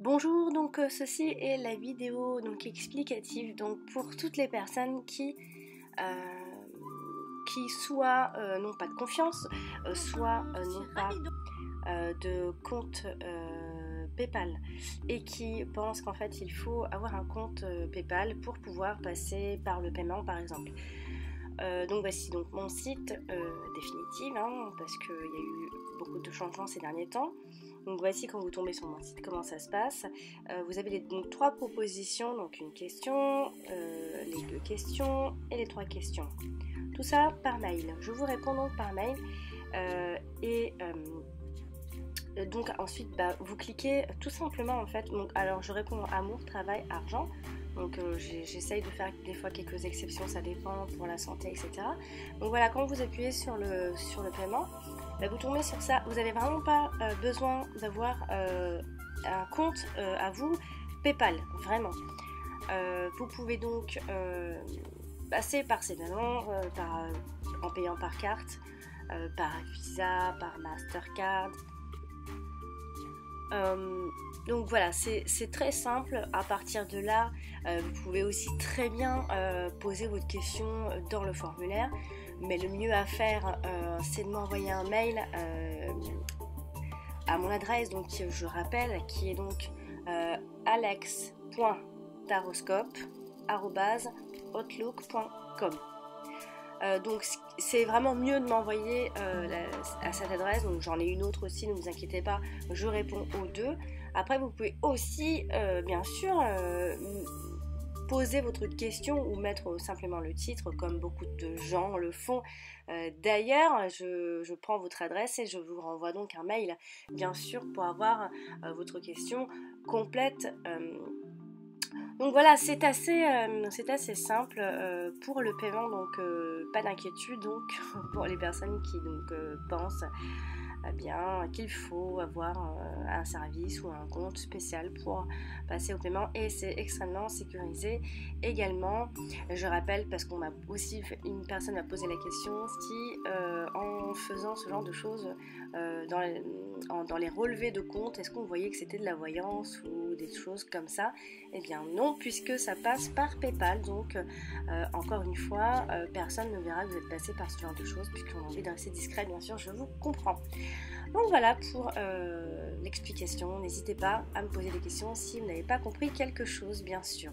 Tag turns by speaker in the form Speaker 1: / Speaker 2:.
Speaker 1: Bonjour, donc ceci est la vidéo donc explicative donc pour toutes les personnes qui soit n'ont pas de confiance, soit n'ont pas de compte PayPal et qui pensent qu'en fait il faut avoir un compte PayPal pour pouvoir passer par le paiement par exemple. Donc voici donc mon site définitif parce qu'il y a eu beaucoup de changements ces derniers temps. Donc voici quand vous tombez sur mon site comment ça se passe. Vous avez donc 3 propositions, donc une question, les 2 questions et les 3 questions. Tout ça par mail. Je vous réponds donc par mail donc ensuite vous cliquez tout simplement en fait. Donc, alors je réponds amour, travail, argent. Donc j'essaye de faire des fois quelques exceptions, ça dépend pour la santé, etc. Donc voilà, quand vous appuyez sur le paiement, vous tombez sur ça. Vous n'avez vraiment pas besoin d'avoir un compte à vous PayPal, vraiment. Vous pouvez donc passer par ces paiements en payant par carte, par Visa, par Mastercard. Donc voilà, c'est très simple. À partir de là, vous pouvez aussi très bien poser votre question dans le formulaire. Mais le mieux à faire, c'est de m'envoyer un mail à mon adresse, donc je rappelle, qui est donc alex.taroscope@outlook.com. Donc c'est vraiment mieux de m'envoyer à cette adresse. Donc j'en ai une autre aussi, ne vous inquiétez pas, je réponds aux deux. Après vous pouvez aussi bien sûr poser votre question ou mettre simplement le titre comme beaucoup de gens le font. D'ailleurs je prends votre adresse et je vous renvoie donc un mail bien sûr pour avoir votre question complète. Donc voilà, c'est assez simple pour le paiement, donc pas d'inquiétude donc pour les personnes qui donc pensent bien qu'il faut avoir un service ou un compte spécial pour passer au paiement, et c'est extrêmement sécurisé également. Je rappelle parce qu'on m'a aussi une personne m'a posé la question si en faisant ce genre de choses dans les relevés de compte, est-ce qu'on voyait que c'était de la voyance ou des choses comme ça. Eh bien non, puisque ça passe par PayPal, donc encore une fois, personne ne verra que vous êtes passé par ce genre de choses, puisqu'on a envie de rester discret, bien sûr, je vous comprends. Donc voilà pour l'explication. N'hésitez pas à me poser des questions si vous n'avez pas compris quelque chose, bien sûr.